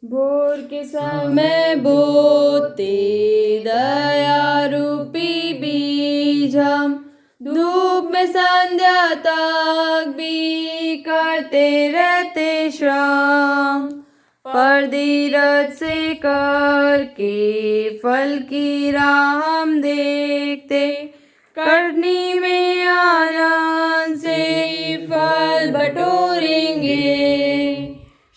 भोर के समय बोते दया रूपी बीज हम, धूप में संध्या तक भी करते रहते श्रम। पर धीरज से करके फल की राह हम देखते, करनी में आनंद से फल बटोरेंगे।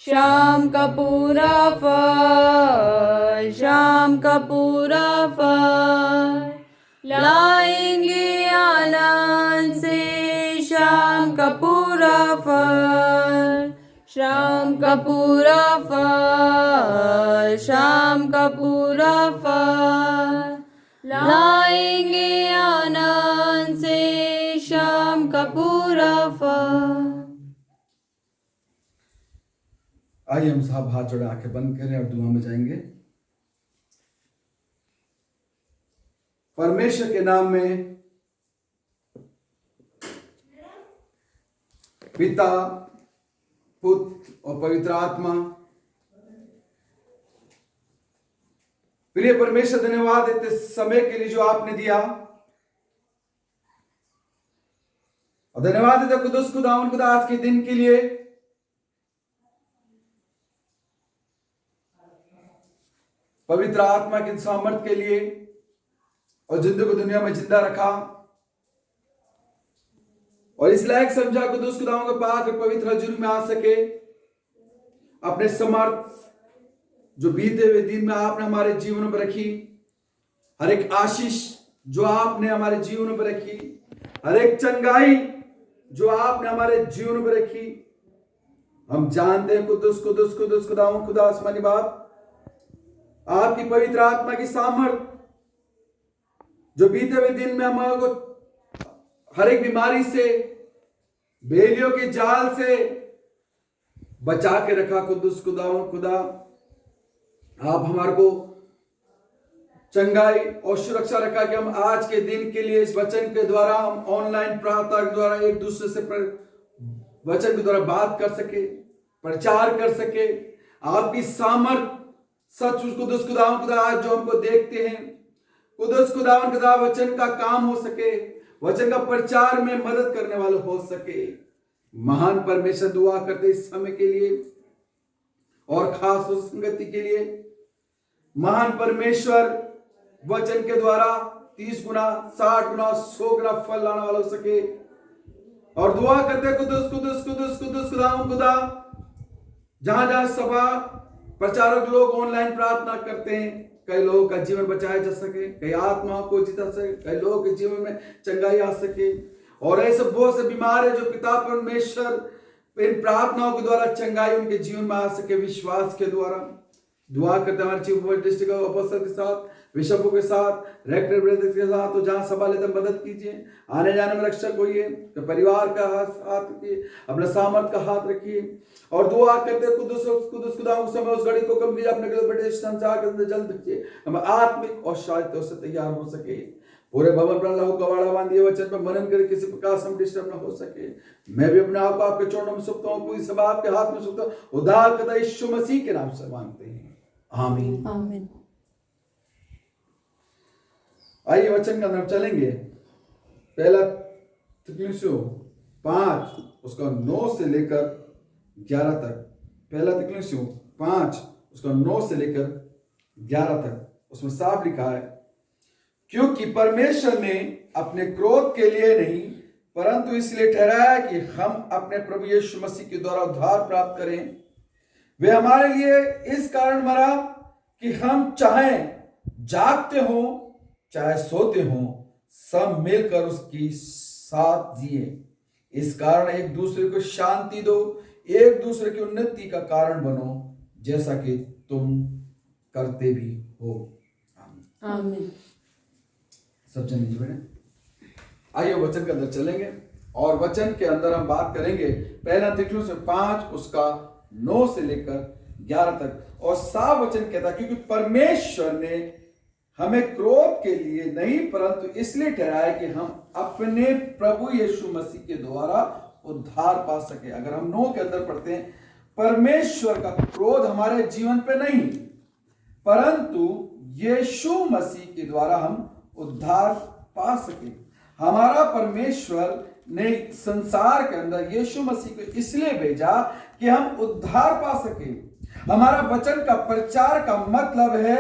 शाम का पूरा फल, शाम का पूरा फल लाएंगे आनंद से। शाम का पूरा फल, शाम का पूरा फल, शाम का पूरा फल लाएंगे आनंद से। शाम का पूरा फल। आइए हम साहब हाथ जोड़े आंखें बंद करें और दुआ में जाएंगे। परमेश्वर के नाम में, पिता, पुत्र और पवित्र आत्मा। प्रिय परमेश्वर, धन्यवाद इतने समय के लिए जो आपने दिया, और धन्यवाद देते कुदुस खुदावन खुदा आज के दिन के लिए। पवित्र आत्मा के सामर्थ्य के लिए, और जिंदगी को दुनिया में जिंदा रखा और इस लायक समझा कुदुस खुदावन के पाक और पवित्र हजूर में आ सके। अपने समर्थ जो बीते हुए दिन में आपने हमारे जीवन पर रखी, हर एक आशीष जो आपने हमारे जीवन पर रखी, हर एक चंगाई जो आपने हमारे जीवन पर रखी, हम जानते हैं कुदुस कुदुस कुदुस खुदावन खुदा आसमानी बाप, आपकी पवित्र आत्मा की सामर्थ जो बीते हुए दिन में हमारे को हर एक बीमारी से, बेलियों के जाल से बचा के रखा। कुदुस खुदावन खुदा, आप हमारे को चंगाई और सुरक्षा रखा कि हम आज के दिन के लिए इस वचन के द्वारा, हम ऑनलाइन प्रार्थना के द्वारा एक दूसरे से वचन के द्वारा बात कर सके, प्रचार कर सके। आपकी सामर्थ सच कुदुस खुदावन खुदा आज जो हमको देखते हैं, कुदुस खुदावन खुदा वचन का काम हो सके, वचन का प्रचार में मदद करने वाले हो सके। महान परमेश्वर, दुआ करते इस समय के लिए और खास उस संगति के लिए। महान परमेश्वर, वचन के द्वारा 30 गुना, 60 गुना, 100 गुना फल लाने वाला हो सके। और दुआ करते कुदुस कुदुस कुदुस कुदुस खुदावन खुदा, जहां जहां सभा प्रचारक लोग ऑनलाइन प्रार्थना करते हैं, कई लोगों का जीवन बचाया जा सके, कई आत्माओं को जीता सके, कई लोगों के जीवन में चंगाई आ सके। और ऐसे बहुत से बीमार है जो पिता परमेश्वर इन प्रार्थनाओं के द्वारा चंगाई उनके जीवन में आ सके, विश्वास के द्वारा। दुआ करते हमारे चीफ डिस्ट्रिक्ट अपोस्टल के साथ, बिशपों के साथ, रेक्टर ब्रदर्स के साथ, तो जहां सभा लेते मदद कीजिए, आने जाने में रक्षक होइए, तो परिवार का हाथ रखिए, अपने सामर्थ का हाथ रखिए। और दुआ करते कुदुस कुदुस खुदावन समय उस घड़ी को कम कीजिए, अपने बड़े संसार के अंदर जल्द रखिए, हम आत्मिक और शारीरिक से तैयार हो सके। पूरे भवन पर लहू कवाड़ा बांधिए, वचन पर मनन करे, किसी प्रकार से डिस्टर्ब न हो सके। मैं भी अपने आप को आपके चरणों में सौंपता हूं, पूरी सभा आपके हाथ में सौंपता हूं। उद्धार करता यीशु मसीह के नाम से मांगते हैं, आमीन आमीन। आइए वचन का अंदर चलेंगे। पहला तिमुथियुस 5 उसका 9 से लेकर 11 तक। पहला तिमुथियुस 5 उसका 9 से लेकर 11 तक, उसमें साफ लिखा है, क्योंकि परमेश्वर ने अपने क्रोध के लिए नहीं परंतु इसलिए ठहराया कि हम अपने प्रभु यीशु मसीह के द्वारा उद्धार प्राप्त करें। वे हमारे लिए इस कारण मरा कि हम चाहे जागते हो चाहे सोते हो, सब मिलकर उसकी साथ जिए। इस कारण एक दूसरे को शांति दो, एक दूसरे की उन्नति का कारण बनो, जैसा कि तुम करते भी हो। आमीन। सब जन लीजिए बेटे। आइए वचन के अंदर चलेंगे और वचन के अंदर हम बात करेंगे पहला तिमुथियुस 5 उसका 9 से लेकर 11 तक। और साफ वचन कहता है, क्योंकि परमेश्वर ने हमें क्रोध के लिए नहीं परंतु इसलिए ठहराया कि हम अपने प्रभु यीशु मसीह के द्वारा उद्धार पा सके। अगर हम 9 के अंदर पढ़ते हैं, परमेश्वर का क्रोध हमारे जीवन पे नहीं, परंतु यीशु मसीह के द्वारा हम उद्धार पा सके। हमारा परमेश्वर ने संसार के अंदर यीशु मसीह को इसलिए भेजा कि हम उद्धार पा सके। हमारा वचन का प्रचार का मतलब है,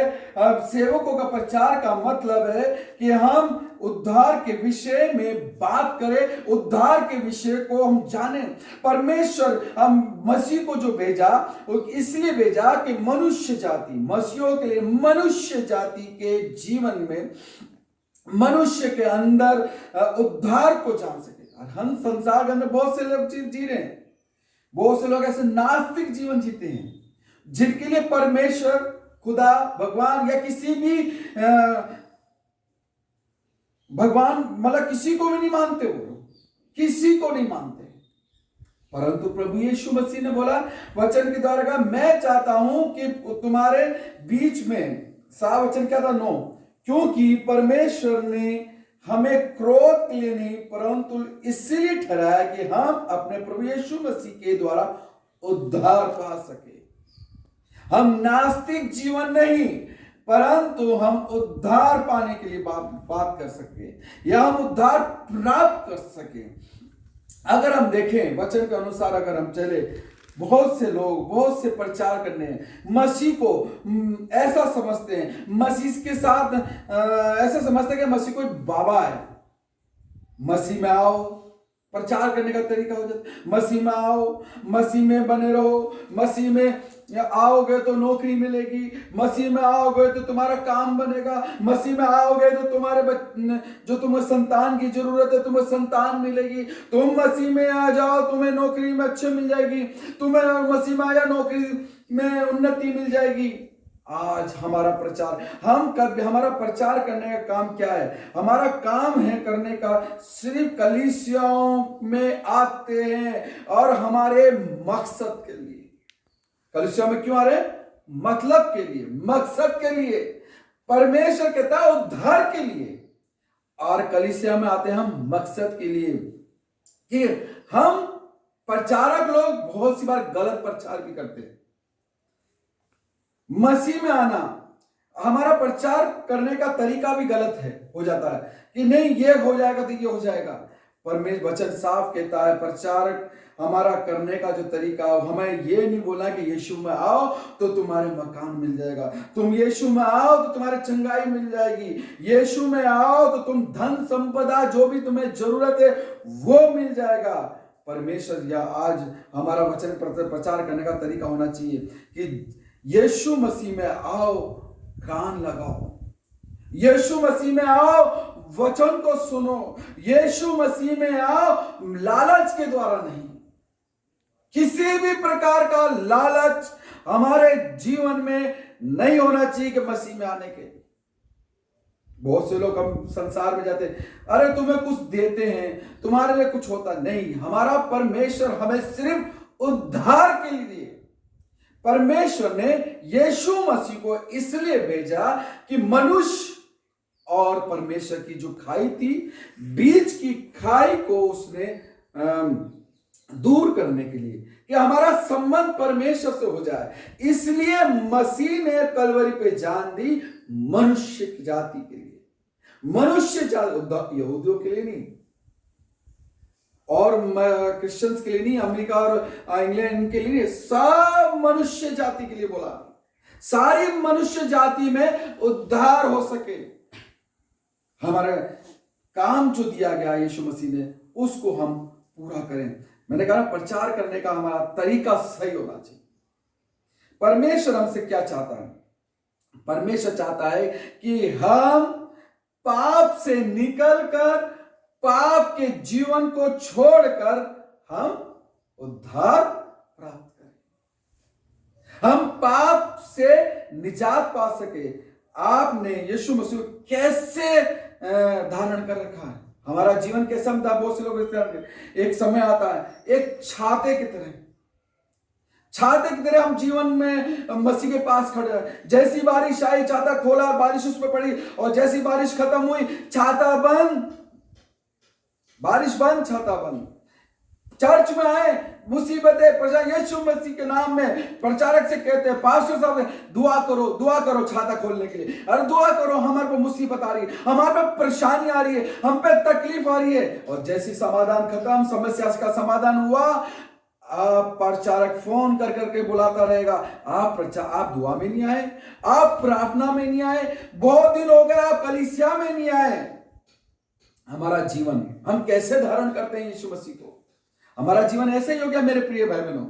सेवकों का प्रचार का मतलब है कि हम उद्धार के विषय में बात करें, उद्धार के विषय को हम जाने। परमेश्वर हम मसीह को जो भेजा वो इसलिए भेजा कि मनुष्य जाति, मसीहों के लिए मनुष्य जाति के जीवन में, मनुष्य के अंदर उद्धार को जान सके। हम संसार के अंदर बहुत से लोग जी रहे हैं, बहुत से लोग ऐसे नास्तिक जीवन जीते हैं जिनके लिए परमेश्वर, खुदा, भगवान या किसी भी भगवान मतलब किसी को भी नहीं मानते, वो किसी को नहीं मानते। परंतु प्रभु यीशु मसीह ने बोला वचन के द्वारा कहा, मैं चाहता हूं कि तुम्हारे बीच में, सा वचन क्या था 9, क्योंकि परमेश्वर ने हमें क्रोध के लिए नहीं परंतु इसलिए ठहराया कि हम अपने प्रभु यीशु मसीह के द्वारा उद्धार पा सके। हम नास्तिक जीवन नहीं, परंतु हम उद्धार पाने के लिए बात कर सके या हम उद्धार प्राप्त कर सके। अगर हम देखें वचन के अनुसार, अगर हम चले, बहुत से लोग, बहुत से प्रचार करने हैं, मसीह को ऐसा समझते हैं, मसीह के साथ ऐसा समझते हैं कि मसीह कोई बाबा है। मसीह में आओ, प्रचार करने का तरीका हो जाता है, मसीह में आओ, मसीह में बने रहो, मसीह में आओगे तो नौकरी मिलेगी, मसीह में आओगे तो तुम्हारा काम बनेगा, मसीह में आओगे तो तुम्हारे जो तुम्हें संतान की जरूरत है तुम्हें संतान मिलेगी, तुम मसीह में आ जाओ तुम्हें नौकरी में अच्छे मिल जाएगी, तुम्हें मसीह में आ जाओ नौकरी में उन्नति मिल जाएगी। आज हमारा प्रचार, हमारा प्रचार करने का काम क्या है? हमारा काम है करने का सिर्फ कलीसियाओं में आते हैं और हमारे मकसद के लिए। कलीसिया में क्यों आ रहे हैं? मतलब के लिए, मकसद के लिए। परमेश्वर कहता है उद्धार के लिए, और कलीसिया में आते हैं हम मकसद के लिए। कि हम प्रचारक लोग बहुत सी बार गलत प्रचार भी करते हैं। मसीह में आना, हमारा प्रचार करने का तरीका भी गलत है, हो जाता है कि नहीं ये हो जाएगा तो ये हो जाएगा। परमेश्वर वचन साफ कहता है प्रचारक हमारा करने का जो तरीका, हमें ये नहीं बोला कि यीशु में आओ तो तुम्हारे मकान मिल जाएगा, तुम यीशु में आओ तो तुम्हारे चंगाई मिल जाएगी, यीशु में आओ तो तुम धन संपदा जो भी तुम्हें जरूरत है वो मिल जाएगा। परमेश्वर या आज हमारा वचन प्रचार करने का तरीका होना चाहिए कि यीशु मसीह में आओ, कान लगाओ, यीशु मसीह में आओ, वचन को सुनो, यीशु मसीह में आओ, लालच के द्वारा नहीं, किसी भी प्रकार का लालच हमारे जीवन में नहीं होना चाहिए कि मसीह में आने के। बहुत से लोग हम संसार में जाते हैं, अरे तुम्हें कुछ देते हैं, तुम्हारे लिए कुछ होता नहीं। हमारा परमेश्वर हमें सिर्फ उद्धार के लिए, परमेश्वर ने यीशु मसीह को इसलिए भेजा कि मनुष्य और परमेश्वर की जो खाई थी, बीच की खाई को उसने दूर करने के लिए, कि हमारा संबंध परमेश्वर से हो जाए। इसलिए मसीह ने कलवरी पे जान दी मनुष्य जाति के लिए, मनुष्य जाति, यहूदियों के लिए नहीं और क्रिश्चियंस के लिए नहीं, अमेरिका और इंग्लैंड के लिए नहीं, सब मनुष्य जाति के लिए बोला, सारी मनुष्य जाति में उद्धार हो सके। हमारा काम जो दिया गया यीशु मसीह ने, उसको हम पूरा करें। मैंने कहा प्रचार करने का हमारा तरीका सही होना चाहिए। परमेश्वर हमसे क्या चाहता है? परमेश्वर चाहता है कि हम पाप से निकलकर, पाप के जीवन को छोड़कर हम उद्धार प्राप्त करें, हम पाप से निजात पा सके। आपने यीशु मसीह कैसे धारण कर रखा है? हमारा जीवन कैसा था? बहुत से लोग एक समय आता है एक छाते की तरह, छाते की तरह हम जीवन में मसीह के पास खड़े हैं। जैसी बारिश आई छाता खोला, बारिश उस पर पड़ी, और जैसी बारिश खत्म हुई छाता बंद, बारिश बंद, छाता बंद। चर्च में आए, मुसीबतें प्रजा यीशु मसीह के नाम में प्रचारक से कहते हैं, पास्टर साहब दुआ करो छाता खोलने के लिए, अरे दुआ करो, हमारे पे मुसीबत आ रही है, हमारे पे परेशानी आ रही है, हम पे तकलीफ आ रही है। और जैसी समाधान खत्म, समस्या का समाधान हुआ, आप प्रचारक फोन कर करके बुलाता रहेगा, आप दुआ में नहीं आए, आप प्रार्थना में नहीं आए, बहुत दिन हो गए आप कलीसिया में नहीं आए। हमारा जीवन हम कैसे धारण करते हैं यीशु मसीह को? हमारा जीवन ऐसे ही हो गया मेरे प्रिय भाई बहनों।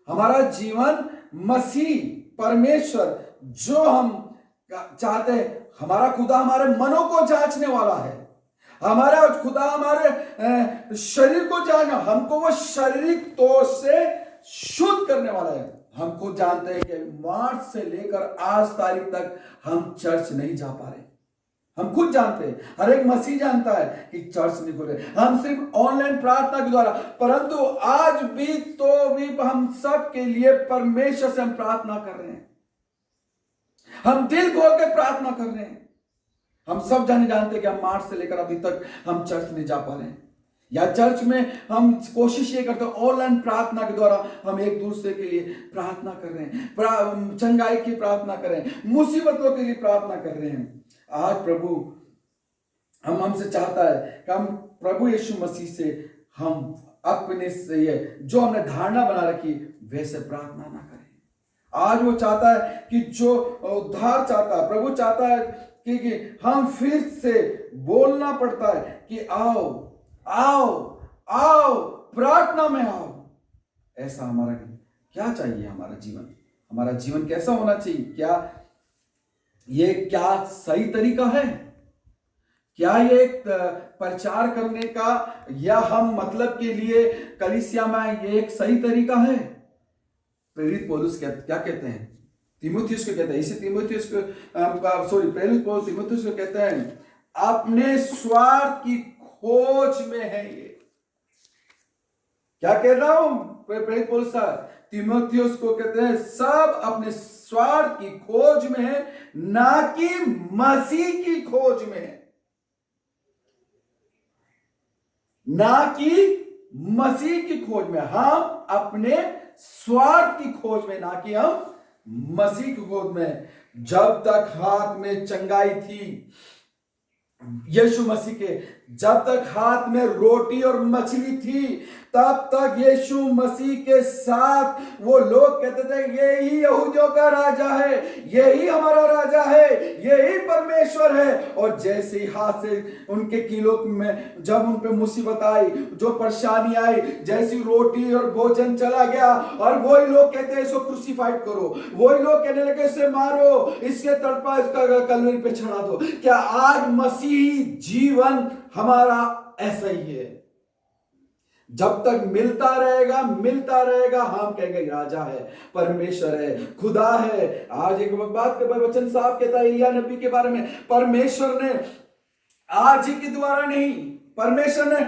हमारा जीवन मसीह परमेश्वर जो हम चाहते हैं, हमारा खुदा हमारे मनों को जांचने वाला है, हमारा खुदा हमारे शरीर को जाना, हमको वो शारीरिक तौर से शुद्ध करने वाला है। हम खुद जानते हैं कि मार्च से लेकर आज तारीख तक हम चर्च नहीं जा पा रहे, हम खुद जानते हैं, हर एक मसीह जानता है कि चर्च नहीं खुले, हम सिर्फ ऑनलाइन प्रार्थना के द्वारा, परंतु आज भी हम सब के लिए परमेश्वर से हम प्रार्थना कर रहे हैं, हम दिल खोल के प्रार्थना कर रहे हैं। हम सब जानते हैं कि हम मार्च से लेकर अभी तक हम चर्च नहीं जा पा रहे हैं, या चर्च में हम कोशिश ये करते हैं ऑनलाइन प्रार्थना के द्वारा हम एक दूसरे के लिए प्रार्थना कर रहे हैं, चंगाई की प्रार्थना कर रहे हैं, मुसीबतों के लिए प्रार्थना कर रहे हैं। आज प्रभु हमसे चाहता है कि हम प्रभु यीशु मसीह से हम अपने से ये जो हमने धारणा बना रखी वैसे प्रार्थना ना करें। आज वो चाहता है कि जो उद्धार चाहता है, प्रभु चाहता है कि हम फिर से बोलना पड़ता है कि आओ आओ आओ, प्रार्थना में आओ। ऐसा हमारा क्या चाहिए? हमारा जीवन कैसा होना चाहिए? क्या सही तरीका है? क्या ये एक प्रचार करने का या हम मतलब के लिए कलीसिया में ये एक सही तरीका है? प्रेरित पौलुस क्या कहते हैं? तीमुथियुस को कहते हैं, इसे तीमुथियुस को प्रेरित पौलुस तीमुथियुस को कहते हैं, अपने स्वार्थ की खोज में है। ये क्या कह रहा हूं? प्रेरित पौलुस तीमुथियुस को कहते हैं, सब अपने स्वार्थ की खोज में है, ना कि मसीह की खोज में है, ना कि मसीह की खोज में। हम अपने स्वार्थ की खोज में, ना कि हम मसीह की खोज में। जब तक हाथ में चंगाई थी यीशु मसीह के, जब तक हाथ में रोटी और मछली थी, तब तक यीशु मसीह के साथ वो लोग कहते थे यही यहूदियों का राजा है, यही हमारा राजा है, यही परमेश्वर है। और जैसे ही हाथ से उनके किलो में जब उन पे मुसीबत आई, जो परेशानी आई, जैसी रोटी और भोजन चला गया, और वही लोग कहते हैं इसको क्रूसीफाइड करो, वही लोग कहने लगे इसे मारो, इसके तड़पा, इसका कलवरी पे चढ़ा दो। क्या आज मसीही जीवन हमारा ऐसा ही है? जब तक मिलता रहेगा, हम कहेंगे राजा है, परमेश्वर है, खुदा है। आज एक बात का वचन साफ कहता है एलिय्याह नबी के बारे में, परमेश्वर ने आज ही के द्वारा नहीं, परमेश्वर ने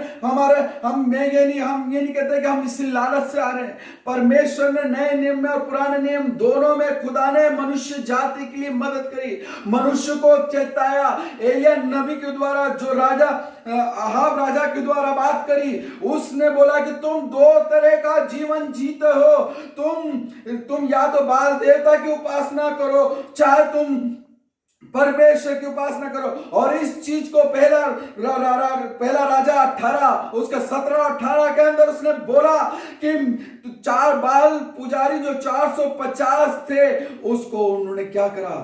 हम ये नहीं कहते कि हम इसी लालच से आ रहे हैं। परमेश्वर ने नए नियम में और पुराने नियम दोनों में खुदा ने मनुष्य जाति के लिए मदद करी, मनुष्य को चेताया। एलिय्याह नबी के द्वारा जो राजा अहाब राजा के द्वारा बात करी, उसने बोला कि तुम दो तरह का जीवन जीते हो, तुम या तो बाल देवता की उपासना करो, चाहे तुम परमेश्वर की उपासना करो। और इस चीज को पहला राजा 18 उसका 17-18 के अंदर उसने बोला कि 4 बाल पुजारी जो 450 थे, उसको उन्होंने क्या करा?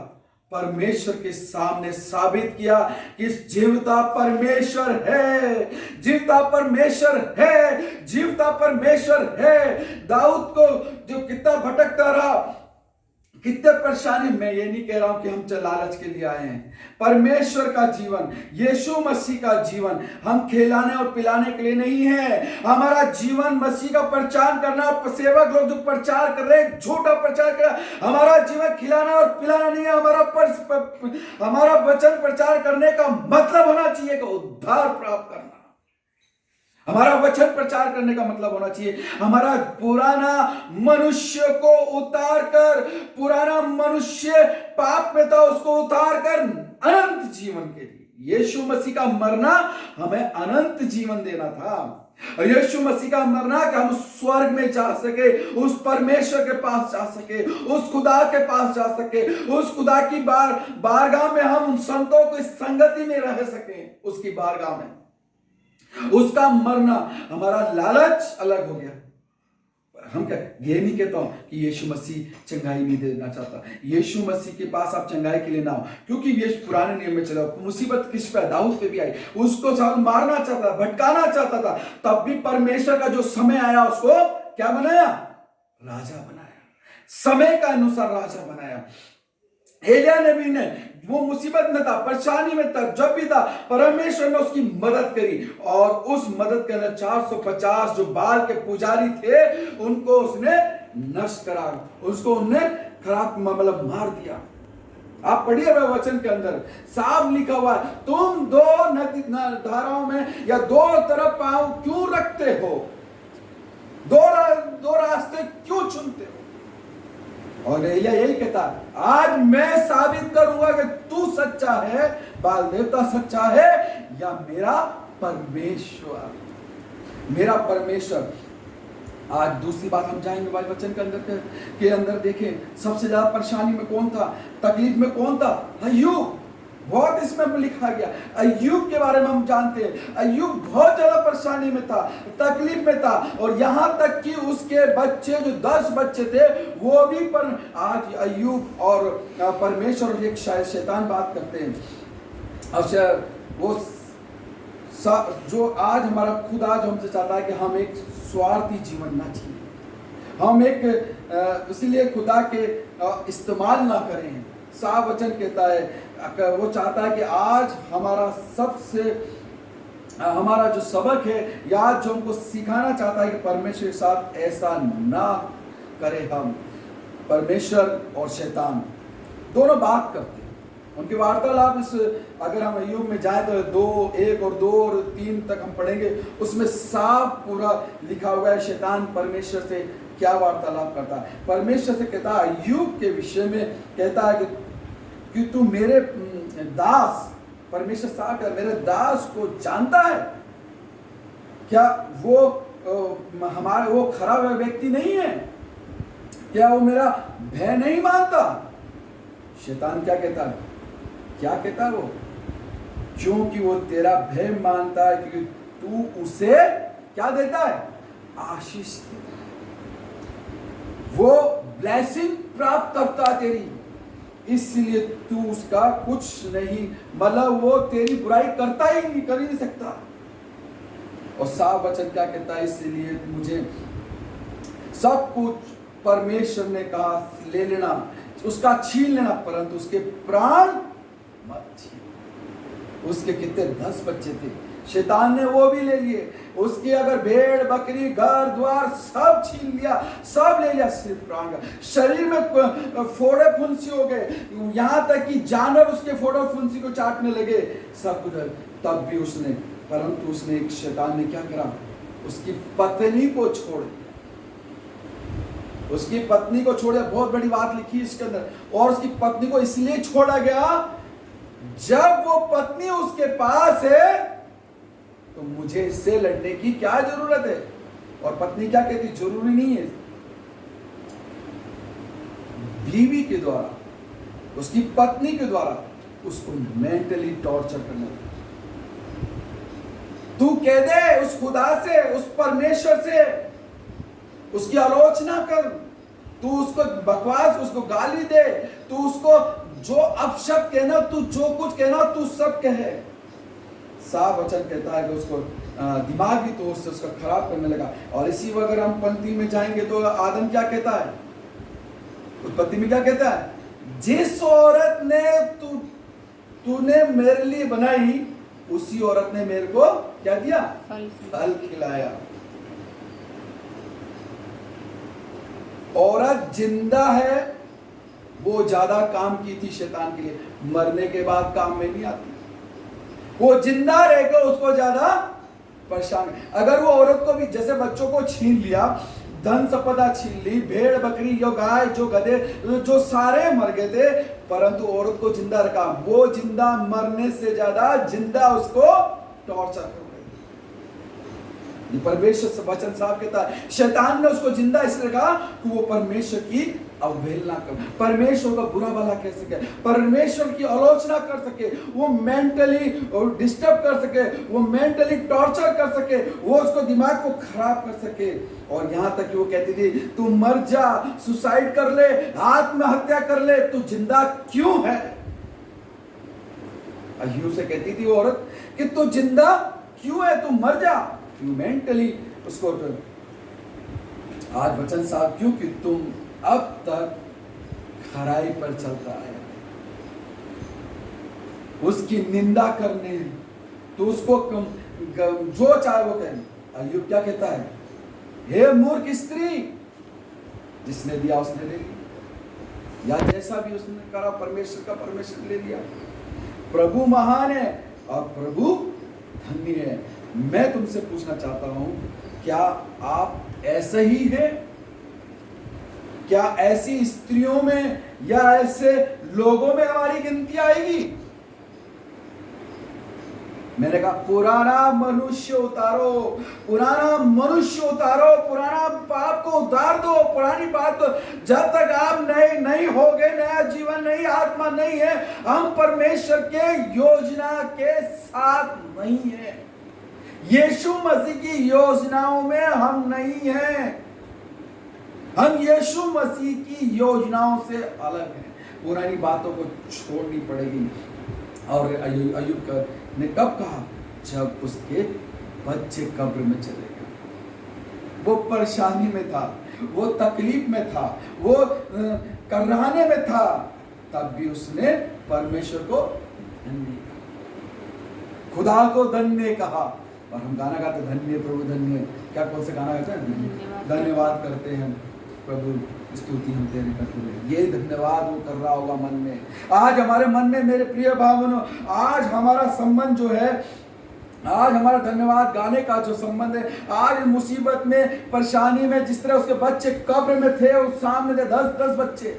परमेश्वर के सामने साबित किया कि जीवता परमेश्वर है, जीवता परमेश्वर है, जीवता परमेश्वर है। दाऊद को जो कितना भटकता रहा, कितने परेशानी, मैं ये नहीं कह रहा हूं कि हम लालच के लिए आए हैं। परमेश्वर का जीवन, यीशु मसीह का जीवन हम खिलाने और पिलाने के लिए नहीं है। हमारा जीवन मसीह का प्रचार करना। सेवक लोग जो प्रचार कर रहे हैं, झूठा प्रचार कर रहे हैं। हमारा जीवन खिलाना और पिलाना नहीं है। हमारा वचन प्रचार करने का मतलब होना चाहिए कि उद्धार प्राप्त करना। हमारा वचन प्रचार करने का मतलब होना चाहिए हमारा पुराना मनुष्य को उतार कर, पुराना मनुष्य पाप में था उसको उतार कर अनंत जीवन के लिए, यीशु मसीह का मरना हमें अनंत जीवन देना था। और यीशु मसीह का मरना कि हम स्वर्ग में जा सके, उस परमेश्वर के पास जा सके, उस खुदा के पास जा सके, उस खुदा की बारगाह में हम उन संतों की संगति में रह सके, उसकी बारगाह में। उसका मरना हमारा लालच अलग हो गया। हम क्या ये नहीं कहता हूं कि यीशु मसीह चंगाई नहीं देना चाहता। यीशु मसीह के पास आप चंगाई के लिए ना हो, क्योंकि यीशु पुराने नियम में चला, मुसीबत किस पे, दाऊद पे भी आई, उसको शाऊल मारना चाहता, भटकाना चाहता था, तब भी परमेश्वर का जो समय आया उसको क्या बनाया? राजा बनाया, समय का अनुसार राजा बनाया। एलिया नबी ने वो मुसीबत में था, परेशानी में था, जब भी था परमेश्वर ने उसकी मदद करी, और उस मदद के अंदर 450 जो बाल के पुजारी थे उनको उसने नष्ट करा, उसको उन्हें खराब मतलब मार दिया। आप पढ़िए वचन के अंदर साफ लिखा हुआ है, तुम दो नदी धाराओं में या दो तरफ पांव क्यों रखते हो, दो रास्ते क्यों चुनते हो? और एलिया यही कहता, आज मैं साबित करूंगा कि तू सच्चा है, बाल देवता सच्चा है, या मेरा परमेश्वर, मेरा परमेश्वर। आज दूसरी बात हम जाएंगे भाई वचन के अंदर देखें, सबसे ज्यादा परेशानी में कौन था, तकलीफ में कौन था? अय्यूब। बहुत इसमें लिखा गया, अय्यूब के बारे में हम जानते हैं। अय्यूब बहुत ज्यादा परेशानी में था, तकलीफ में था, और यहां तक कि उसके बच्चे जो 10 बच्चे थे वो भी पर आज अय्यूब और परमेश्वर एक शैतान बात करते हैं। और वो जो आज हमारा खुदा जो हमसे चाहता है कि हम एक स्वार्थी जीवन ना जिए, हम एक इसलिए खुदा के इस्तेमाल ना करें। साफ वचन कहता है, वो चाहता है कि आज हमारा जो सबक है या जो हमको सिखाना चाहता है कि परमेश्वर के साथ ऐसा ना करें। हम परमेश्वर और शैतान दोनों बात करते हैं, उनकी वार्तालाप इस अगर हम अय्यूब में जाए तो 1 और 2 और 3 तक हम पढ़ेंगे, उसमें साफ पूरा लिखा हुआ है शैतान परमेश्वर से क्या वार्तालाप करता है। परमेश्वर से कहता है, अय्यूब के विषय में कहता है कि तू मेरे दास, परमेश्वर साथ है, मेरे दास को जानता है क्या? वो हमारा वो खराब व्यक्ति नहीं है क्या? वो मेरा भय नहीं मानता? शैतान क्या कहता है? क्या कहता है वो? क्योंकि वो तेरा भय मानता है, क्योंकि तू उसे क्या देता है? आशीष देता है, वो ब्लेसिंग प्राप्त करता है तेरी, इसलिए तू उसका कुछ नहीं, मतलब वो तेरी बुराई करता ही नहीं, कर ही नहीं सकता। और साफ वचन क्या कहता है? इसलिए मुझे सब कुछ परमेश्वर ने कहा ले लेना, उसका छीन लेना, परंतु उसके प्राण मत छीन। उसके कितने 10 बच्चे थे, शैतान ने वो भी ले लिए, उसकी अगर भेड़ बकरी घर द्वार सब छीन लिया, सब ले लिया, सिर्फ प्राण का। शरीर में फोड़े फुंसी हो गए, यहां तक कि जानवर उसके फोड़े फुंसी को चाटने लगे, सब कुछ। तब भी उसने, परंतु उसने, एक शैतान ने क्या करा? उसकी पत्नी को छोड़ दिया, उसकी पत्नी को छोड़ा। बहुत बड़ी बात लिखी इसके अंदर। और उसकी पत्नी को इसलिए छोड़ा गया, जब वो पत्नी उसके पास है तो मुझे इससे लड़ने की क्या जरूरत है? और पत्नी क्या कहती? जरूरी नहीं है। बीवी के द्वारा, उसकी पत्नी के द्वारा उसको मेंटली टॉर्चर करना। तू कह दे उस खुदा से, उस परमेश्वर से, उसकी आलोचना कर, तू उसको बकवास, उसको गाली दे, तू उसको जो अपशब्द कहना, तू जो कुछ कहना, तू सब कहे। साफ वचन कहता है कि उसको दिमागी तौर से उसका खराब करने लगा। और इसी अगर हम पंक्ति में जाएंगे तो आदम क्या कहता है? उत्पत्ति में क्या कहता है? जिस औरत ने तूने मेरे लिए बनाई, उसी औरत ने मेरे को क्या दिया? फल खिलाया। औरत जिंदा है, वो ज्यादा काम की थी शैतान के लिए, मरने के बाद काम में नहीं आती। वो जिंदा रहकर उसको ज्यादा परेशान। अगर वो औरत को भी, जैसे बच्चों को छीन लिया, धन संपदा छीन ली, भेड़ बकरी, जो गाय, जो गधे, जो सारे मर गए थे, परंतु औरत को जिंदा रखा। वो जिंदा मरने से ज्यादा जिंदा उसको टॉर्चर कर रही। ये परमेश्वर से वचन साफ कहता है। शैतान ने उसको जिंदा इसलिए कहा कि वो परमेश्वर की अवहेलना कर, परमेश्वर का बुरा भला कह सके, परमेश्वर की आलोचना कर सके, वो मेंटली डिस्टर्ब कर सके, वो मेंटली टॉर्चर कर सके, वो उसको दिमाग को खराब कर सके। और यहां तक कि वो कहती थी तू मर जा, सुसाइड कर ले, आत्महत्या कर ले, तू जिंदा क्यों है। अय्यूब से कहती थी वो औरत कि तू जिंदा क्यों है, तू मर जा। मेंटली उसको आज वचन साहब क्योंकि तुम अब तक खराई पर चलता है, उसकी निंदा करने, तो उसको जो चाहे वो कहे। अय्यूब क्या कहता है, हे मूर्ख स्त्री, जिसने दिया उसने ले लिया, या जैसा भी उसने करा परमेश्वर का परमेश्वर ले लिया। प्रभु महान है और प्रभु धन्य है। मैं तुमसे पूछना चाहता हूं, क्या आप ऐसे ही हैं? क्या ऐसी स्त्रियों में या ऐसे लोगों में हमारी गिनती आएगी? मैंने कहा पुराना मनुष्य उतारो, पुराना मनुष्य उतारो, पुराना पाप को उतार दो। पुरानी बात तो जब तक आप नए नहीं होगे, नया जीवन नहीं, आत्मा नहीं है, हम परमेश्वर के योजना के साथ नहीं है। यीशु मसीह की योजनाओं में हम नहीं हैं। हम यीशु मसीह की योजनाओं से अलग हैं। पुरानी बातों को छोड़नी पड़ेगी। और अय्यूब ने कब कहा, जब उसके बच्चे कब्र में चले गए। वो परेशानी में था, वो तकलीफ में था, वो कराहने में था, तब भी उसने परमेश्वर को धन्य कहा, खुदा को धन्य कहा। और हम गाना गाते धन्य प्रभु धन्य, क्या कौन से गाना गाते हैं, धन्यवाद करते हैं प्रभु, स्तुति हम तेरी करते हैं। ये धन्यवाद वो कर रहा होगा मन में। आज हमारे मन में मेरे प्रिय भावनों, आज हमारा संबंध जो है, आज हमारा धन्यवाद गाने का जो संबंध है, आज मुसीबत में, परेशानी में, जिस तरह उसके बच्चे कब्र में थे, उस सामने थे 10 बच्चे,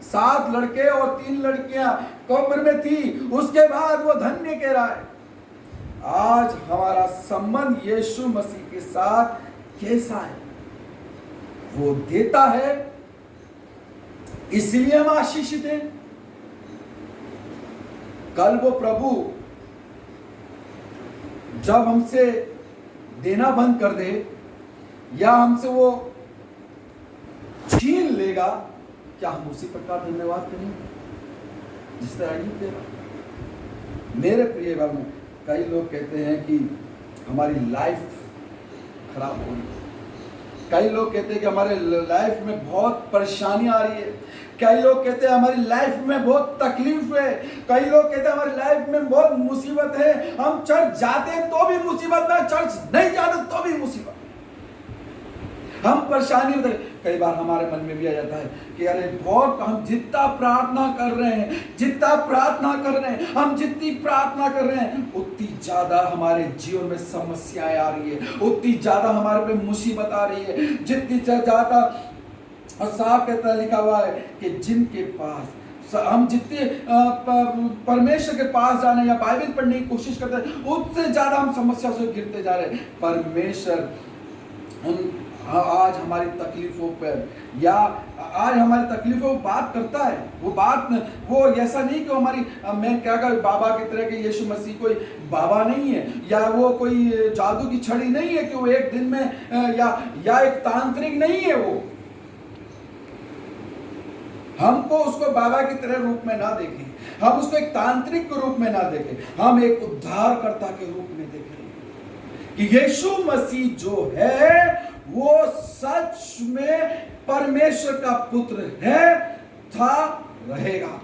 7 लड़के और 3 लड़कियां कब्र में थी, उसके बाद वो धन्य कह रहा है। आज हमारा संबंध यीशु मसीह के साथ कैसा है? वो देता है इसलिए हम आशीषित हैं। कल वो प्रभु जब हमसे देना बंद कर दे या हमसे वो छीन लेगा, क्या हम उसी प्रकार धन्यवाद करेंगे जिस तरह अय्यूब दे रहा? मेरे प्रिय भाई, कई लोग कहते हैं कि हमारी लाइफ खराब हो रही है, कई लोग कहते हैं कि हमारे लाइफ में बहुत परेशानी आ रही है, कई लोग कहते हैं हमारी लाइफ में बहुत तकलीफ है, कई लोग कहते हैं हमारी लाइफ में बहुत मुसीबत है, हम चर्च जाते हैं तो भी मुसीबत में, चर्च नहीं जाते तो भी मुसीबत, हम परेशानी में। कई बार हमारे मन में भी आ जाता है कि अरे बहुत, हम जितना प्रार्थना कर रहे हैं, जितना प्रार्थना कर रहे हैं, हम जितनी प्रार्थना कर रहे हैं, उतनी ज्यादा हमारे जीवन में समस्याएं आ रही है, उतनी ज्यादा हमारे पे मुसीबत आ रही है, जितनी ज्यादा। और साफ कहता लिखा हुआ है कि जिनके पास हम जितने परमेश्वर के पास जाने या बाइबल पढ़ने की कोशिश करते हैं, उससे ज्यादा हम समस्या से गिरते जा रहे हैं। परमेश्वर आज हमारी तकलीफों पर या आज हमारी तकलीफों पर बात करता है। वो बात, वो ऐसा नहीं कि हमारी, मैं क्या कहूँ, बाबा की तरह के यीशु मसीह कोई बाबा नहीं है, या वो कोई जादू की छड़ी नहीं है कि वो एक दिन में, या एक तांत्रिक नहीं है। वो हमको उसको बाबा की तरह रूप में ना देखें, हम उसको एक तांत्रिक के रूप में ना देखें, हम एक उद्धारकर्ता के रूप में देखें कि यीशु मसीह जो है वो सच में परमेश्वर का पुत्र है, था, रहेगा।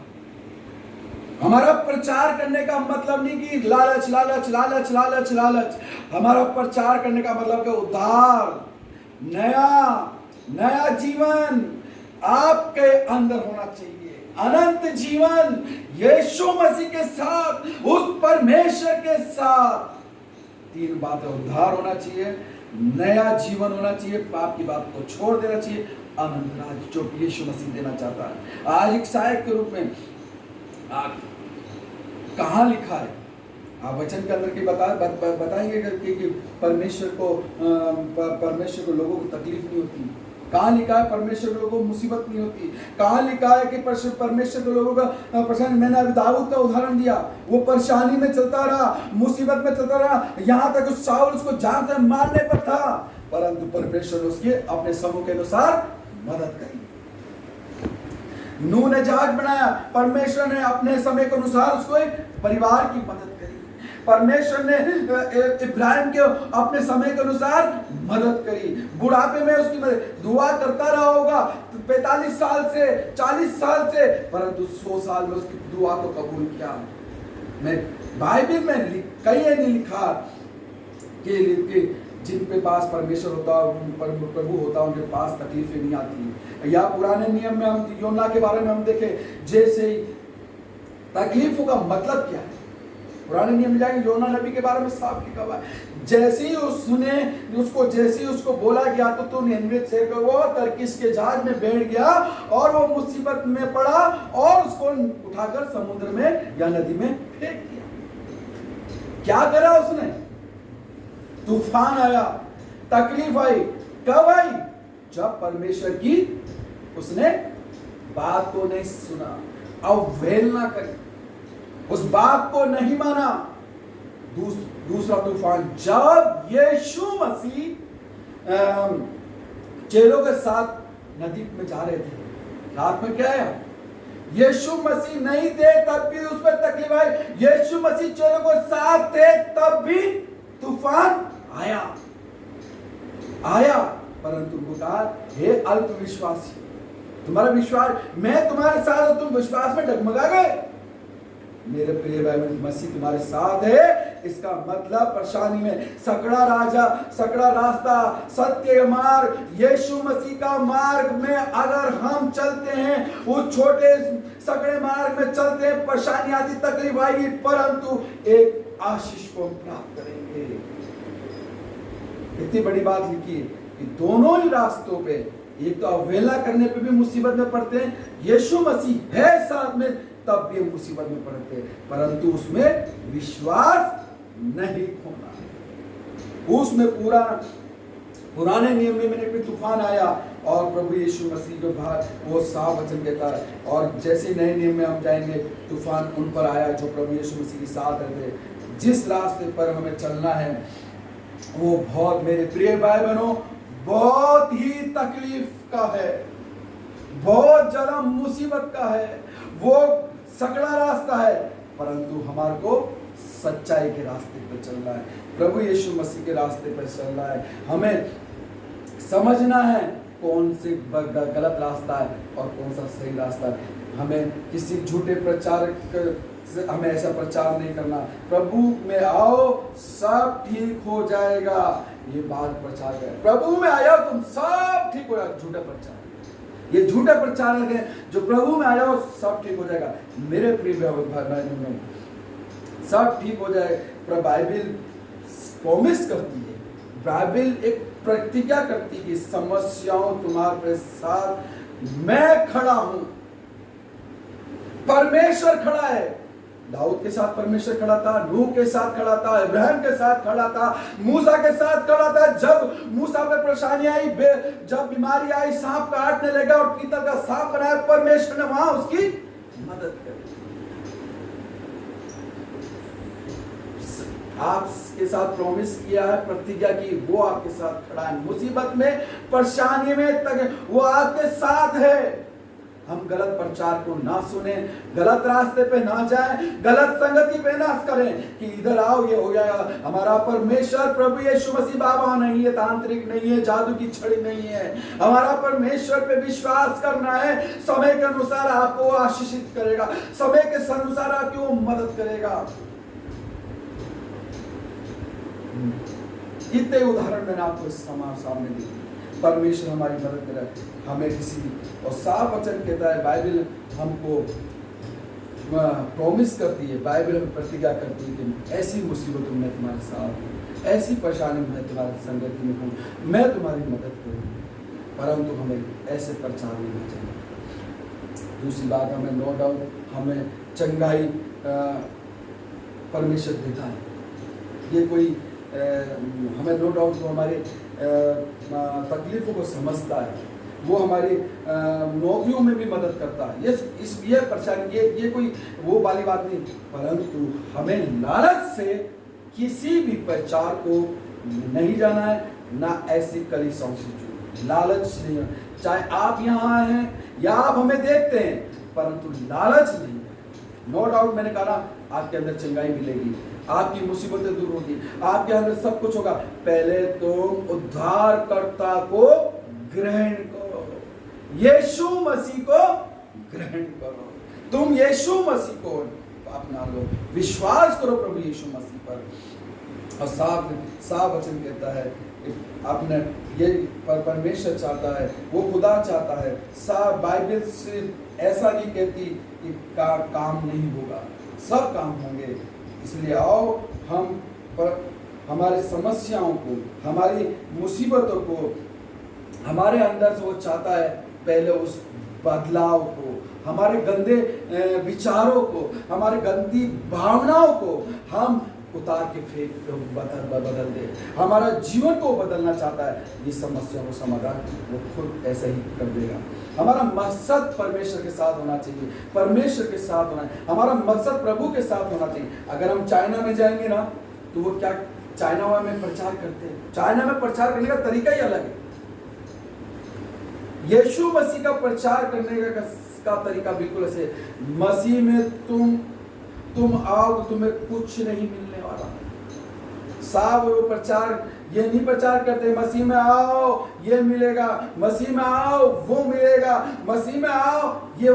हमारा प्रचार करने का मतलब नहीं कि लालच लालच लालच लालच लालच, हमारा प्रचार करने का मतलब कि उद्धार, नया जीवन आपके अंदर होना चाहिए, अनंत जीवन यीशु मसीह के साथ, उस परमेश्वर के साथ। 3 बातें, उद्धार होना चाहिए, नया जीवन होना चाहिए, पाप की बात को छोड़ देना चाहिए, अनंत राज्य जो यीशु मसीह देना चाहता है। आज एक सहायक के रूप में कहां लिखा है, आप वचन के अंदर की बताएंगे कि परमेश्वर को लोगों को तकलीफ नहीं होती? कहाँ लिखा है परमेश्वर के लोगों को मुसीबत नहीं होती? कहाँ लिखा है कि परमेश्वर के लोगों का परेशानी? मैंने अभी दाऊद का उदाहरण दिया, वो परेशानी में चलता रहा, मुसीबत में चलता रहा, यहाँ तक उस शाऊल उसको जान से मारने पर था, परंतु परमेश्वर ने उसके अपने समूह के अनुसार मदद करी। नूह ने जहाज बनाया, परमेश्वर ने अपने समय के अनुसार उसको एक परिवार की मदद करी। परमेश्वर ने इब्राहिम के अपने समय के अनुसार मदद करी। बुढ़ापे में उसकी मदद, दुआ करता रहा होगा 45 साल से 40 साल से, परंतु 100 साल में उसकी दुआ को कबूल किया। मैं बाइबल में कहीं नहीं लिखा कि जिनके पास परमेश्वर होता, प्रभु होता, उनके पास तकलीफें नहीं आती। या पुराने नियम में हम योना के बारे में हम देखें, जैसे तकलीफों का मतलब क्या है, पुराने नियम में जाएंगे, योना नबी के बारे में साफ लिखा हुआ है। जैसे ही उसको बोला गया तो तू निनवे शहर का वो तर्कीश के जहाज में बैठ गया और वो मुसीबत में पड़ा और उसको उठाकर समुद्र में या नदी में फेंक दिया। क्या करा उसने? तूफान आया, तकलीफ आई। कब आई? जब परमेश्वर की उसने बात को नहीं सुना, अवहेलना करी, उस बात को नहीं माना। दूसरा तूफान, जब यीशु मसीह चेलों के साथ नदी में जा रहे थे, रात में क्या है, यीशु मसीह नहीं थे तब भी उस पर तकलीफ आई। यीशु मसीह चेलों के साथ थे तब भी तूफान आया, परंतु वो कहा, हे अल्प विश्वासी, तुम्हारा विश्वास, मैं तुम्हारे साथ हूं, तुम विश्वास में डगमगा गए। मेरे प्रिय भाई, मसीह तुम्हारे साथ है, इसका मतलब परेशानी में सकड़ा रास्ता, सत्य मार्ग, यीशु मसीह का मार्ग में अगर हम चलते हैं, उस छोटे सकड़े मार्ग में चलते हैं, परेशानी आदि तकलीफ आएगी, परंतु एक आशीष को हम प्राप्त करेंगे। इतनी बड़ी बात लिखी है कि दोनों ही रास्तों पे, एक तो अवहेलना करने पे भी मुसीबत में पड़ते हैं, यीशु मसीह है साथ में तब भी मुसीबत में पड़ते हैं, परंतु उसमें विश्वास नहीं खोना। उसमें पुराने नियम में मैंने तूफान आया और प्रभु यीशु मसीह जो वो साफ वचन कहता है, और जैसे नए नियम में हम जाएंगे, तूफान उन पर आया जो प्रभु यीशु मसीह के साथ रहते। जिस रास्ते पर हमें चलना है वो बहुत, मेरे प्रिय भाई बहनों, बहुत ही तकलीफ का है, बहुत ज्यादा मुसीबत का है, वो सकड़ा रास्ता है, परंतु हमारे को सच्चाई के रास्ते पर चलना है, प्रभु यीशु मसीह के रास्ते पर चलना है। हमें समझना है कौन से गलत रास्ता है और कौन सा सही रास्ता है। हमें किसी झूठे प्रचारक से हमें ऐसा प्रचार नहीं करना, प्रभु में आओ सब ठीक हो जाएगा, ये बात प्रचार है, प्रभु में आया तुम सब ठीक हो जाएगा, झूठा प्रचार, ये झूठा प्रचारक है जो प्रभु में आ जाओ सब ठीक हो जाएगा। मेरे प्रिय भाई, सब ठीक हो जाए, पर बाइबल प्रॉमिस करती है, बाइबल एक प्रतिज्ञा करती है कि समस्याओं तुम्हारे साथ मैं खड़ा हूं। परमेश्वर खड़ा है, दाऊद के साथ परमेश्वर खड़ा था, नूह के साथ खड़ा था, इब्राहिम के साथ खड़ा था, मूसा के साथ खड़ा था। जब मूसा पे परेशानी आई, जब बीमारी आई, सांप काटने लगा और पीतल का सांप बनाया, परमेश्वर ने वहां उसकी मदद करी। आपके साथ प्रॉमिस किया है, प्रतिज्ञा की, वो आपके साथ खड़ा है, मुसीबत में, परेशानी में तक वो आपके साथ है। हम गलत प्रचार को ना सुने, गलत रास्ते पे ना जाएं, गलत संगति पे ना करें कि इधर आओ ये हो जाएगा। हमारा परमेश्वर प्रभु यीशु मसीह बाबा नहीं है, तांत्रिक नहीं है, जादू की छड़ी नहीं है। हमारा परमेश्वर पे विश्वास करना है, समय के अनुसार आपको आशीषित करेगा, समय के अनुसार आपकी वो मदद करेगा। कितने उदाहरण मैंने आपको सामने दिए, परमेश्वर हमारी मदद करे। हमें किसी और साफ वचन कहता है, बाइबल हमको प्रॉमिस करती है, बाइबल हमें प्रतिज्ञा करती है कि ऐसी मुसीबतों में तुम्हारे साथ हूँ, ऐसी परेशानी में तुम्हारी संगति में हूँ, मैं तुम्हारी मदद करूँगी, परंतु हमें ऐसे प्रचार नहीं चाहिए। दूसरी बात, हमें नो डाउट हमें चंगाई परमेश्वर देता है। ये कोई हमें नो डाउट वो हमारे तकलीफ़ों को समझता है, वो हमारी नौकरियों में भी मदद करता है। ये परेशानी ये कोई वो वाली बात नहीं, परंतु हमें लालच से किसी भी प्रचार को नहीं जाना है, ना ऐसी कलीसियाओं से जुड़ना। लालच नहीं, चाहे आप यहाँ हैं या आप हमें देखते हैं, परंतु लालच नहीं। नो डाउट मैंने कहा ना, आपके अंदर चंगाई मिलेगी, आपकी मुसीबतें दूर होगी, आपके अंदर सब कुछ होगा। पहले तुम उद्धारकर्ता को ग्रहण करो, यीशु मसीह को ग्रहण करो, तुम यीशु मसीह को अपना लो, विश्वास करो प्रभु यीशु मसीह पर। और साफ वचन कहता है आपने ये परमेश्वर चाहता है, वो खुदा चाहता है। बाइबल सिर्फ ऐसा नहीं कहती कि काम नहीं होगा, सब काम होंगे। इसलिए आओ हम हमारे समस्याओं को, हमारी मुसीबतों को, हमारे अंदर से वो चाहता है पहले उस बदलाव को, हमारे गंदे विचारों को, हमारे गंदी भावनाओं को हम उतार के फेंक बदल दे। हमारा जीवन को बदलना चाहता है, ये समस्या को समाधान वो खुद ऐसे ही कर देगा। हमारा मकसद परमेश्वर के साथ होना चाहिए, परमेश्वर के साथ होना है, हमारा मकसद प्रभु के साथ होना चाहिए। अगर हम चाइना में जाएंगे ना, तो वो क्या चाइना में प्रचार करते हैं, चाइना में प्रचार करने का तरीका ही अलग है। यीशु मसीह का प्रचार करने का तरीका बिल्कुल ऐसे, मसीह में तुम आओ, तुम्हें कुछ नहीं मिलने वाला। साहब वो प्रचार ये नहीं प्रचार करते मसीह में आओ ये मिलेगा, मसीह में आओ वो मिलेगा, मसीह में आओ ये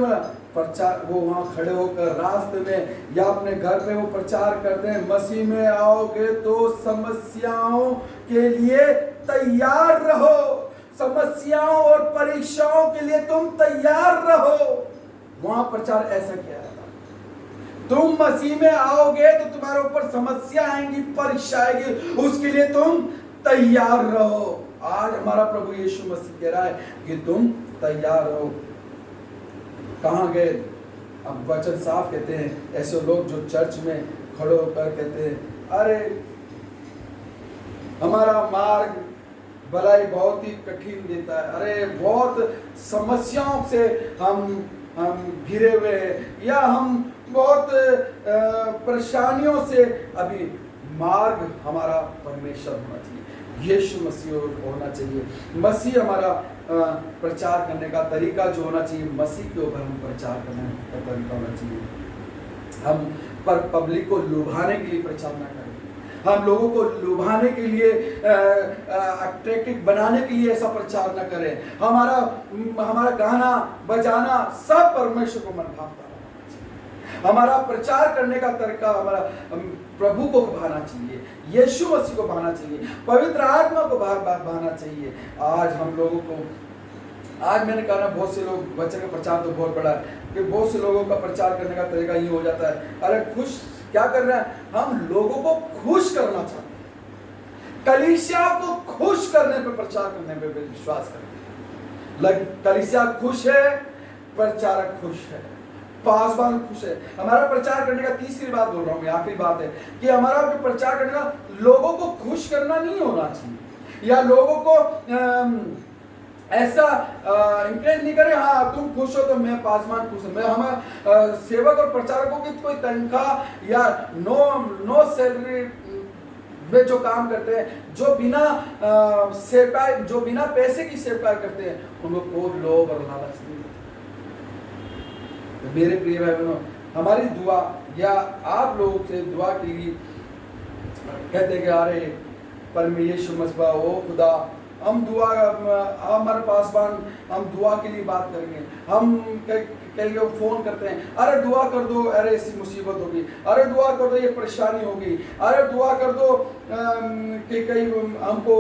प्रचार। वो वहाँ खड़े होकर रास्ते में या अपने घर पे वो प्रचार करते हैं, मसीह में आओगे तो समस्याओं के लिए तैयार रहो, समस्याओं और परीक्षाओं के लिए तुम तैयार रहो। वहां प्रचार ऐसा किया जाता, तुम मसीह में आओगे तो तुम्हारे ऊपर समस्या आएंगी, परीक्षा आएगी, उसके लिए तुम तैयार रहो। आज हमारा प्रभु यीशु मसीह कह रहा है कि तुम तैयार रहो। कहां गए? अब वचन साफ कहते हैं, ऐसे लोग जो चर्च में खड़े होकर कहते हैं अरे हमारा मार्ग भलाई बहुत ही कठिन देता है, अरे बहुत समस्याओं से हम घिरे हुए हैं, या हम बहुत परेशानियों से अभी। मार्ग हमारा परमेश्वर होना चाहिए, यीशु मसीह होना चाहिए। मसीह हमारा प्रचार करने का तरीका जो होना चाहिए, मसीह के ऊपर हम प्रचार करने का तरीका होना चाहिए। हम पर पब्लिक को लुभाने के लिए प्रचार ना करें, हम लोगों को लुभाने के लिए अट्रैक्टिव बनाने के लिए ऐसा प्रचार न करें। हमारा गाना बजाना सब परमेश्वर को मन भावता रहना चाहिए। हमारा प्रचार करने का तरीका हमारा प्रभु को भाना चाहिए, यीशु मसीह को भाना चाहिए, पवित्र आत्मा को भाना चाहिए। आज हम लोगों को, आज मैंने कहा ना, बहुत से लोग वचन का प्रचार तो बहुत बड़ा है कि बहुत से लोगों का प्रचार करने का तरीका ये हो जाता है, अरे खुश क्या कर रहे हैं, हम लोगों को खुश करना चाहते हैं, कलीसिया को खुश करने पे, प्रचार करने पे विश्वास करते हैं। कलीसिया खुश है, प्रचारक खुश है, पासवान खुश है। हमारा प्रचार करने का, तीसरी बात बोल रहा हूँ, आखिरी बात है कि हमारा प्रचार करने का लोगों को खुश करना नहीं होना चाहिए, या लोगों को ऐसा इंकरेज नहीं करे, हाँ तुम खुश हो तो मैं पासवान खुश हूँ। मैं हमारे सेवक और प्रचारकों की कोई तनख्वाह या नो सैलरी में जो काम करते हैं, जो बिना सेवकाई, जो बिना पैसे की सेवकाई करते हैं, उनको कोई लोभ और लालच नहीं होता। तो मेरे प्रिय भाई बहनों, हमारी दुआ या आप लोगों से दुआ के लिए कहते कि अरे परमेश्वर मसीह ओ खुदा, हम दुआ, हमारे पासवान, हम दुआ के लिए बात करेंगे, हम कहीं फोन करते हैं, अरे दुआ कर दो, अरे ऐसी मुसीबत होगी, अरे दुआ कर दो ये परेशानी होगी, अरे दुआ कर दो कि कहीं हमको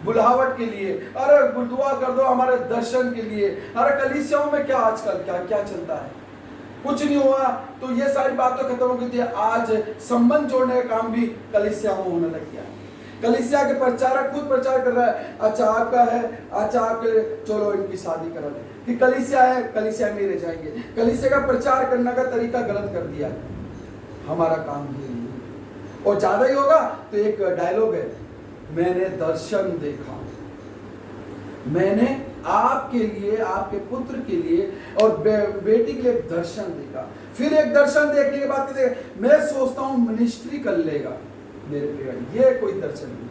बुलावट के लिए, अरे दुआ कर दो हमारे दर्शन के लिए। अरे कलीसियाओं में क्या आजकल क्या चलता है, कुछ नहीं हुआ तो ये सारी बातें खत्म हो गई थी। आज संबंध जोड़ने का काम भी कलीसियाओं में होने लग गया। कलीसिया के प्रचारक खुद प्रचार कर रहा है, अच्छा आपका है, अच्छा आपके लिए, चलो इनकी शादी करा दे, कि कलीसिया है, कलीसिया में रह जाएंगे। कलीसिया का प्रचार करने का तरीका गलत कर दिया। हमारा काम ये नहीं है। और ज्यादा ही होगा तो एक डायलॉग है, मैंने दर्शन देखा, मैंने आपके लिए, आपके पुत्र के लिए और बेटी के लिए एक दर्शन देखा। फिर एक दर्शन देखने के बाद मैं सोचता हूं मिनिस्ट्री कर लेगा मेरे प्रिय। ये कोई दर्शन नहीं,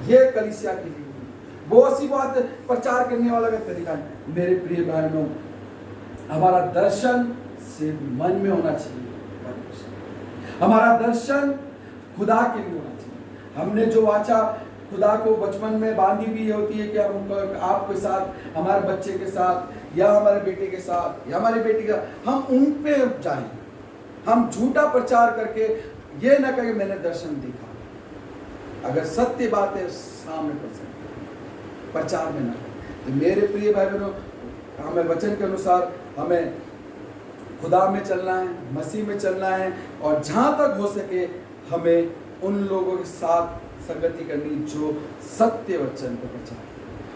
ये कलीसिया के लिए नहीं। बहुत सी बात प्रचार करने वाला का तरीका है। मेरे प्रिय बहनों, हमारा दर्शन सिर्फ मन में होना चाहिए, हमारा दर्शन खुदा के लिए होना चाहिए। हमने जो वाचा खुदा को बचपन में बांधी भी होती है कि हम आपके साथ, हमारे बच्चे के साथ, या हमारे बेटे के साथ, या हमारी बेटी का, हम उन पे जाएं। हम झूठा प्रचार करके ये ना कहें मैंने दर्शन देखा। अगर सत्य बात है सामने प्रचार में ना करें। तो मेरे प्रिय भाई बहनों, हमें वचन के अनुसार हमें खुदा में चलना है, मसीह में चलना है, और जहां तक हो सके हमें उन लोगों के साथ संगति करनी जो सत्य वचन का प्रचार करें।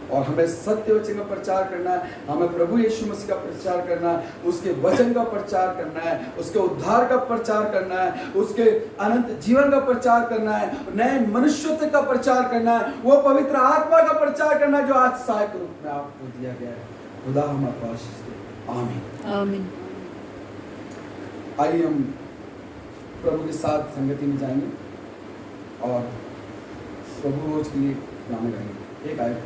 और हमें सत्य वचन का प्रचार करना है, हमें प्रभु यीशु मसीह का प्रचार करना है, उसके वचन का प्रचार करना है, उसके उद्धार का प्रचार करना है, उसके अनंत जीवन का प्रचार करना है, नए मनुष्यत्व का प्रचार करना है, वो पवित्र आत्मा का प्रचार करना है जो आज सहायक रूप में आपको दिया गया है। खुदा हम आपको आशीष दे। आमीन आमीन। आइए हम प्रभु के साथ संगति में जाएंगे और प्रभु रोज के लिए गाने गाएंगे। एक आयत